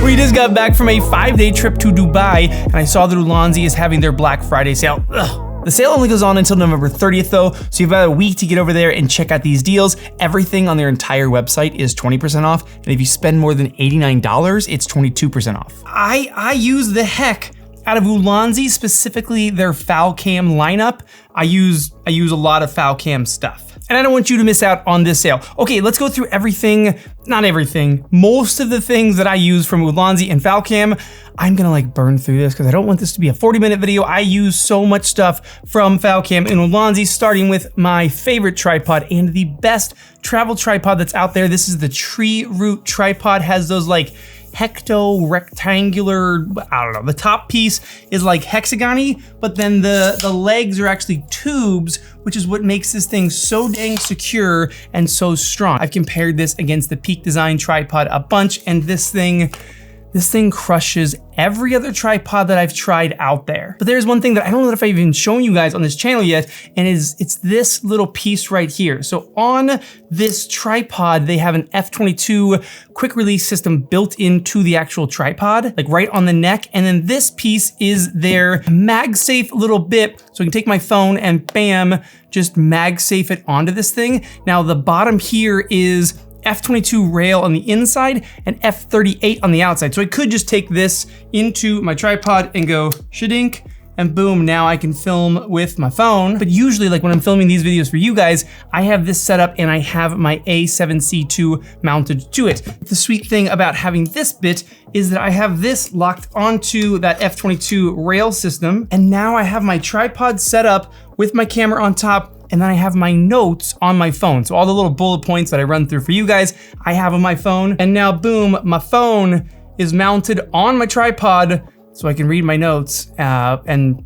We just got back from a 5-day trip to Dubai, and I saw that Ulanzi is having their Black Friday sale. Ugh. The sale only goes on until November 30th though, so you've got a week to get over there and check out these deals. Everything on their entire website is 20% off, and if you spend more than $89, it's 22% off. I use the heck out of Ulanzi, specifically their FalCam lineup. I use a lot of FalCam stuff. And I don't want you to miss out on this sale. Okay, let's go through everything, not everything, most of the things that I use from Ulanzi and FalCam. I'm gonna like burn through this because I don't want this to be a 40-minute video. I use so much stuff from FalCam and Ulanzi, starting with my favorite tripod and the best travel tripod that's out there. This is the Tree Root tripod, has those like hecto rectangular, I don't know, the top piece is like hexagon-y, but then the legs are actually tubes, which is what makes this thing so dang secure and so strong. I've compared this against the Peak Design tripod a bunch, and this thing crushes every other tripod that I've tried out there. But there's one thing that I don't know if I've even shown you guys on this channel yet, and it's this little piece right here. So on this tripod, they have an F22 quick release system built into the actual tripod, like right on the neck. And then this piece is their MagSafe little bit. So I can take my phone and bam, just MagSafe it onto this thing. Now the bottom here is F22 rail on the inside and F38 on the outside. So I could just take this into my tripod and go shadink, and boom, now I can film with my phone. But usually, like when I'm filming these videos for you guys, I have this set up and I have my A7C II mounted to it. The sweet thing about having this bit is that I have this locked onto that F22 rail system, and now I have my tripod set up with my camera on top, and then I have my notes on my phone. So all the little bullet points that I run through for you guys, I have on my phone. And now boom, my phone is mounted on my tripod so I can read my notes and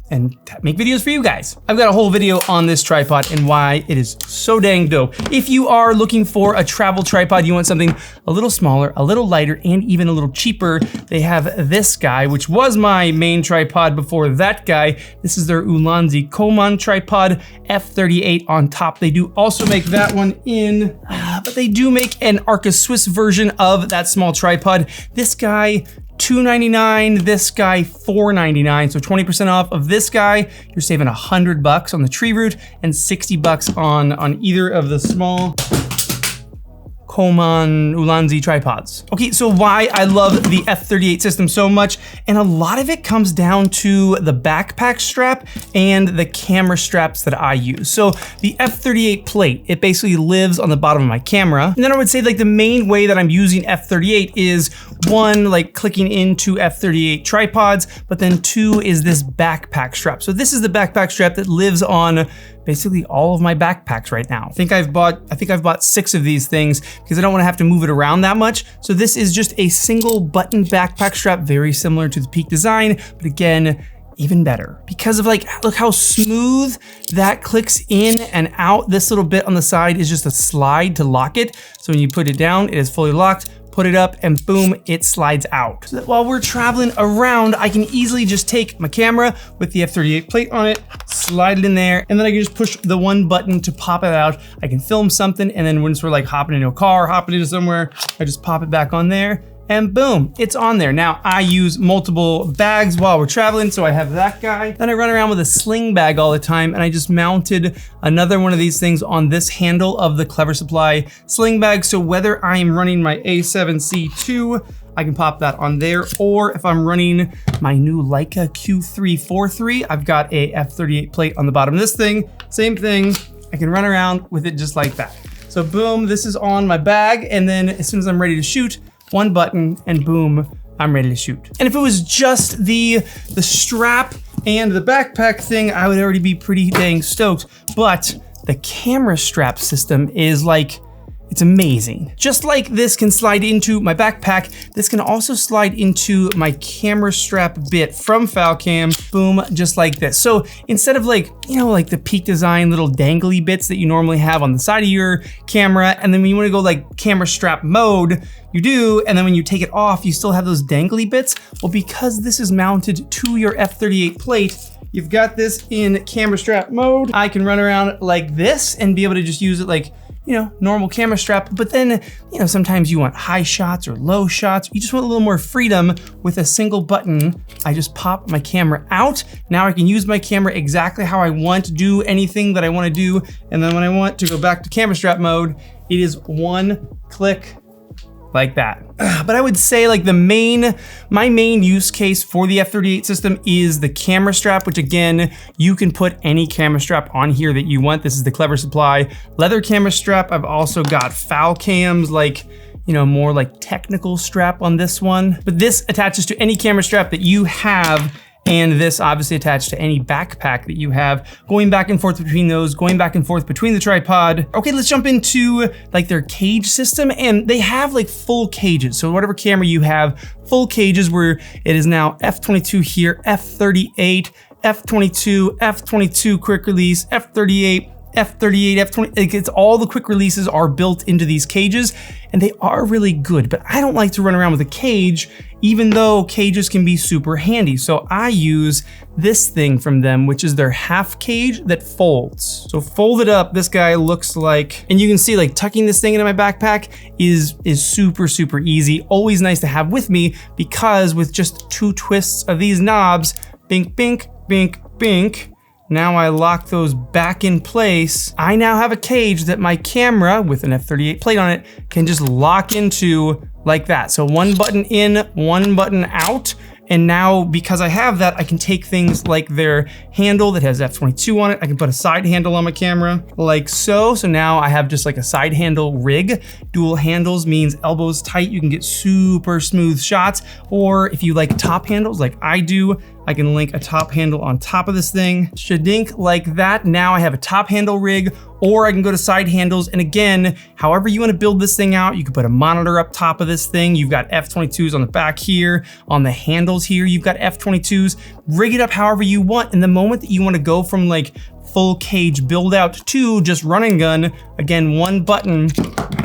make videos for you guys. I've got a whole video on this tripod and why it is so dang dope. If you are looking for a travel tripod, you want something a little smaller, a little lighter, and even a little cheaper, they have this guy, which was my main tripod before that guy. This is their Ulanzi Koman tripod, F38 on top. They do also make that one in, but they do make an Arca Swiss version of that small tripod. This guy, $299, this guy $499, so 20% off of this guy. You're saving $100 on the Tree Root and $60 on either of the small Koman Ulanzi tripods. Okay, so why I love the F38 system so much, and a lot of it comes down to the backpack strap and the camera straps that I use. So the F38 plate, it basically lives on the bottom of my camera. And then I would say like the main way that I'm using F38 is one, like clicking into F38 tripods, but then two is this backpack strap. So this is the backpack strap that lives on basically all of my backpacks right now. I think I've bought 6 of these things because I don't want to have to move it around that much. So this is just a single button backpack strap, very similar to the Peak Design, but again, even better because of like, look how smooth that clicks in and out. This little bit on the side is just a slide to lock it. So when you put it down, it is fully locked. Put it up and boom, it slides out. So that while we're traveling around, I can easily just take my camera with the F38 plate on it, slide it in there, and then I can just push the one button to pop it out. I can film something, and then once we're like hopping into a car, hopping into somewhere, I just pop it back on there, and boom, it's on there. Now I use multiple bags while we're traveling, so I have that guy. Then I run around with a sling bag all the time, and I just mounted another one of these things on this handle of the Clever Supply sling bag. So whether I'm running my A7C II, I can pop that on there, or if I'm running my new Leica Q343, I've got a F38 plate on the bottom of this thing. Same thing, I can run around with it just like that. So boom, this is on my bag, and then as soon as I'm ready to shoot, one button and boom, I'm ready to shoot. And if it was just the strap and the backpack thing, I would already be pretty dang stoked. But the camera strap system is like, it's amazing. Just like this can slide into my backpack, this can also slide into my camera strap bit from FalCam, boom, just like this. So instead of like, you know, like the Peak Design little dangly bits that you normally have on the side of your camera, and then when you wanna go like camera strap mode, you do, and then when you take it off, you still have those dangly bits. Well, because this is mounted to your F38 plate, you've got this in camera strap mode. I can run around like this and be able to just use it like, normal camera strap, but then, sometimes you want high shots or low shots. You just want a little more freedom with a single button. I just pop my camera out. Now I can use my camera exactly how I want to do anything that I want to do. And then when I want to go back to camera strap mode, it is one click like that. But I would say like my main use case for the F38 system is the camera strap, which again, you can put any camera strap on here that you want. This is the Clever Supply leather camera strap. I've also got foul cams, like, more like technical strap on this one. But this attaches to any camera strap that you have, and this obviously attached to any backpack that you have, going back and forth between those, going back and forth between the tripod. Okay, let's jump into like their cage system, and they have like full cages. So whatever camera you have, full cages where it is now F22 here, F38, F22, F22 quick release, F38, F38, F20, it's all the quick releases are built into these cages, and they are really good, but I don't like to run around with a cage, even though cages can be super handy. So I use this thing from them, which is their half cage that folds. So folded up, this guy looks like, and you can see like tucking this thing into my backpack is super, super easy. Always nice to have with me, because with just 2 twists of these knobs, bink, bink, bink, bink, now I lock those back in place. I now have a cage that my camera with an F38 plate on it can just lock into like that. So one button in, one button out. And now, because I have that, I can take things like their handle that has F22 on it. I can put a side handle on my camera like so. So now I have just like a side handle rig. Dual handles means elbows tight. You can get super smooth shots. Or if you like top handles like I do, I can link a top handle on top of this thing. Shadink like that. Now I have a top handle rig, or I can go to side handles. And again, however you want to build this thing out, you can put a monitor up top of this thing. You've got F22s on the back here. On the handles here, you've got F22s. Rig it up however you want. And the moment that you want to go from like full cage build out to just run and gun, again, one button,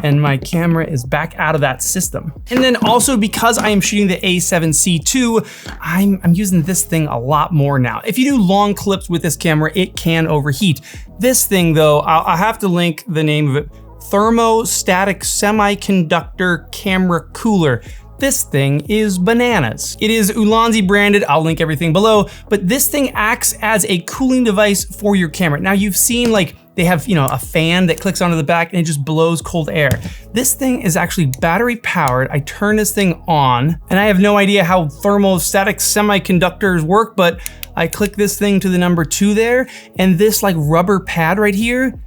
and my camera is back out of that system. And then also, because I am shooting the A7C II, I'm using this thing a lot more now. If you do long clips with this camera, it can overheat. This thing though, I'll have to link the name of it, Thermostatic Semiconductor Camera Cooler. This thing is bananas. It is Ulanzi branded, I'll link everything below, but this thing acts as a cooling device for your camera. Now you've seen like, they have, a fan that clicks onto the back and it just blows cold air. This thing is actually battery powered. I turn this thing on, and I have no idea how thermostatic semiconductors work, but I click this thing to the number 2 there, and this like rubber pad right here,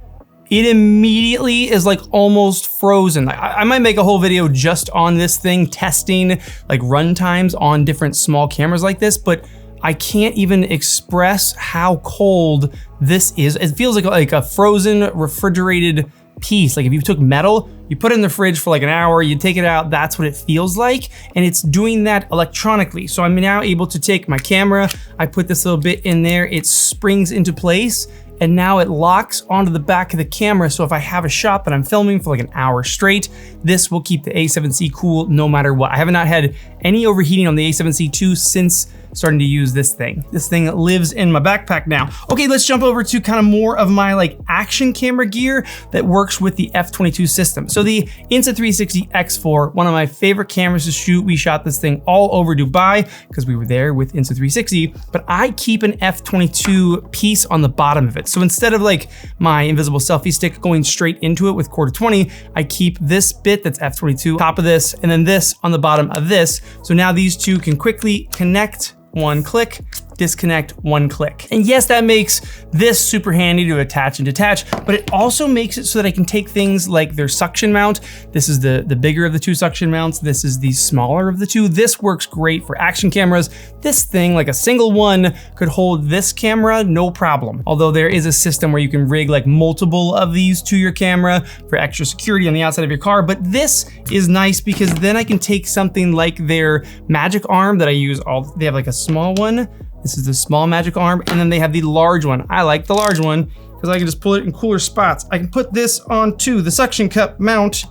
it immediately is like almost frozen. I might make a whole video just on this thing, testing like run times on different small cameras like this, but I can't even express how cold this is. It feels like a frozen, refrigerated piece. Like if you took metal, you put it in the fridge for like an hour, you take it out, that's what it feels like. And it's doing that electronically. So I'm now able to take my camera, I put this little bit in there, it springs into place, and now it locks onto the back of the camera. So if I have a shot that I'm filming for like an hour straight, this will keep the A7C cool no matter what. I have not had any overheating on the A7C II since starting to use this thing. This thing lives in my backpack now. Okay, let's jump over to kind of more of my like action camera gear that works with the F22 system. So the Insta360 X4, one of my favorite cameras to shoot. We shot this thing all over Dubai because we were there with Insta360, but I keep an F22 piece on the bottom of it. So instead of like my invisible selfie stick going straight into it with quarter 20, I keep this bit that's F22 top of this, and then this on the bottom of this. So now these two can quickly connect, one click, disconnect, one click. And yes, that makes this super handy to attach and detach, but it also makes it so that I can take things like their suction mount. This is the bigger of the 2 suction mounts. This is the smaller of the 2. This works great for action cameras. This thing, like a single one, could hold this camera, no problem. Although there is a system where you can rig like multiple of these to your camera for extra security on the outside of your car. But this is nice because then I can take something like their magic arm that I use they have like a small one. This is the small magic arm, and then they have the large one. I like the large one because I can just pull it in cooler spots. I can put this onto the suction cup mount,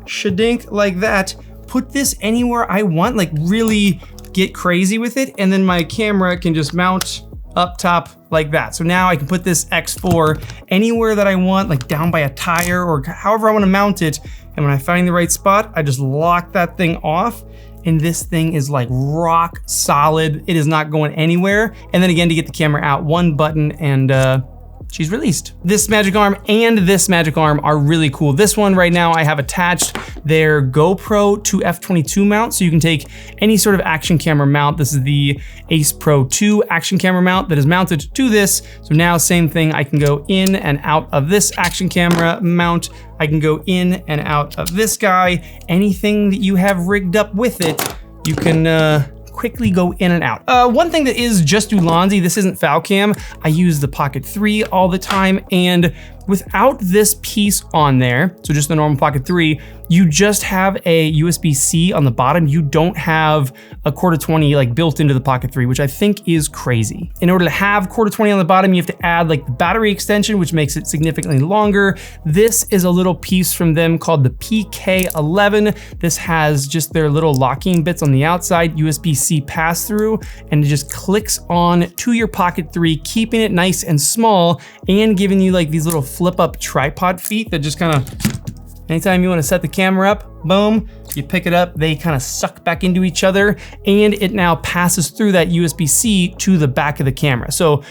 shadink like that, put this anywhere I want, like really get crazy with it, and then my camera can just mount up top like that. So now I can put this X4 anywhere that I want, like down by a tire or however I want to mount it. And when I find the right spot, I just lock that thing off. And this thing is like rock solid. It is not going anywhere. And then again, to get the camera out, one button and she's released. This magic arm and this magic arm are really cool. This one right now I have attached their GoPro to F22 mount, so you can take any sort of action camera mount. This is the Ace Pro 2 action camera mount that is mounted to this. So now same thing, I can go in and out of this action camera mount. I can go in and out of this guy. Anything that you have rigged up with it, you can quickly go in and out. One thing that is just Ulanzi, this isn't FalCam. I use the Pocket 3 all the time, and without this piece on there, so just the normal Pocket 3, you just have a USB-C on the bottom. You don't have a quarter 20 like built into the Pocket 3, which I think is crazy. In order to have quarter 20 on the bottom, you have to add like the battery extension, which makes it significantly longer. This is a little piece from them called the PK11. This has just their little locking bits on the outside, USB-C pass-through, and it just clicks on to your Pocket 3, keeping it nice and small and giving you like these little flip-up tripod feet that just kind of, anytime you want to set the camera up, boom, you pick it up, they kind of suck back into each other, and it now passes through that USB-C to the back of the camera. So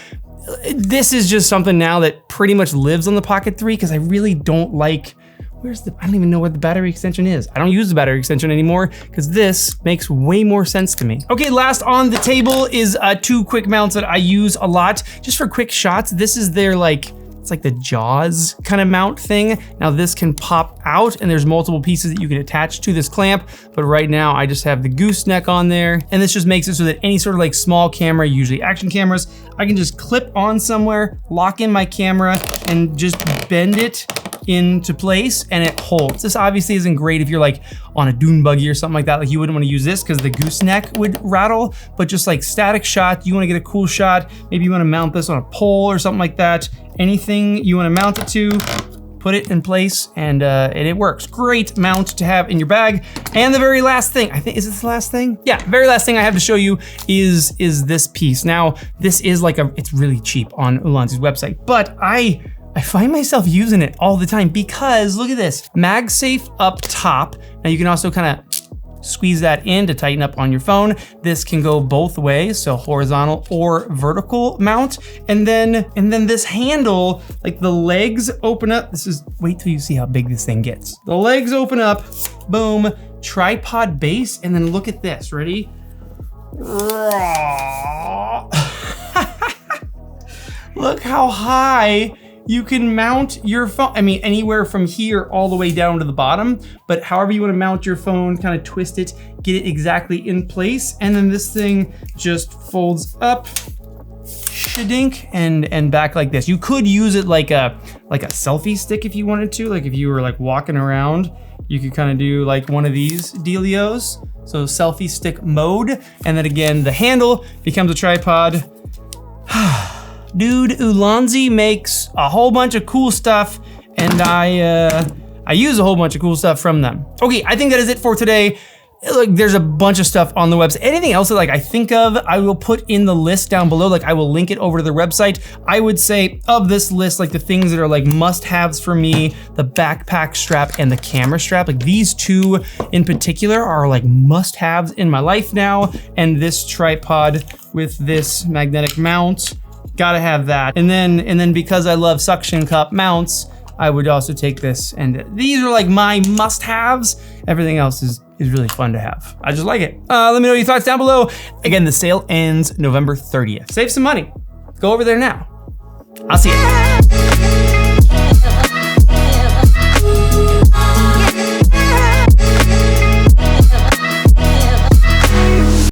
this is just something now that pretty much lives on the Pocket 3 because I really don't like, I don't even know where the battery extension is. I don't use the battery extension anymore because this makes way more sense to me. Okay, last on the table is two quick mounts that I use a lot just for quick shots. This is their it's like the Jaws kind of mount thing. Now this can pop out and there's multiple pieces that you can attach to this clamp, but right now I just have the gooseneck on there, and this just makes it so that any sort of like small camera, usually action cameras, I can just clip on somewhere, lock in my camera, and just bend it into place and it holds. This obviously isn't great if you're like on a dune buggy or something like that. Like you wouldn't want to use this because the gooseneck would rattle, but just like static shot, you want to get a cool shot. Maybe you want to mount this on a pole or something like that. Anything you want to mount it to, put it in place and it works. Great mount to have in your bag. And the very last thing, I think, is this the last thing? Yeah, very last thing I have to show you is this piece. Now, this is like it's really cheap on Ulanzi's website, but I find myself using it all the time because look at this, MagSafe up top. Now you can also kind of squeeze that in to tighten up on your phone. This can go both ways, so horizontal or vertical mount. And then this handle, like the legs open up. Wait till you see how big this thing gets. The legs open up, boom, tripod base, and then look at this, ready? Look how high you can mount your phone. I mean, anywhere from here all the way down to the bottom, but however you want to mount your phone, kind of twist it, get it exactly in place. And then this thing just folds up, shadink, and back like this. You could use it like a selfie stick if you wanted to. Like if you were like walking around, you could kind of do like one of these dealios. So selfie stick mode. And then again, the handle becomes a tripod. Dude, Ulanzi makes a whole bunch of cool stuff, and I use a whole bunch of cool stuff from them. Okay, I think that is it for today. Like, there's a bunch of stuff on the website. Anything else that like I think of, I will put in the list down below. Like I will link it over to their website. I would say of this list, like the things that are like must-haves for me, the backpack strap and the camera strap, like these two in particular are like must-haves in my life now. And this tripod with this magnetic mount, gotta have that. And then because I love suction cup mounts, I would also take this, and these are like my must-haves. Everything else is really fun to have. I just like it. Let me know your thoughts down below. Again, the sale ends November 30th. Save some money. Go over there now. I'll see you.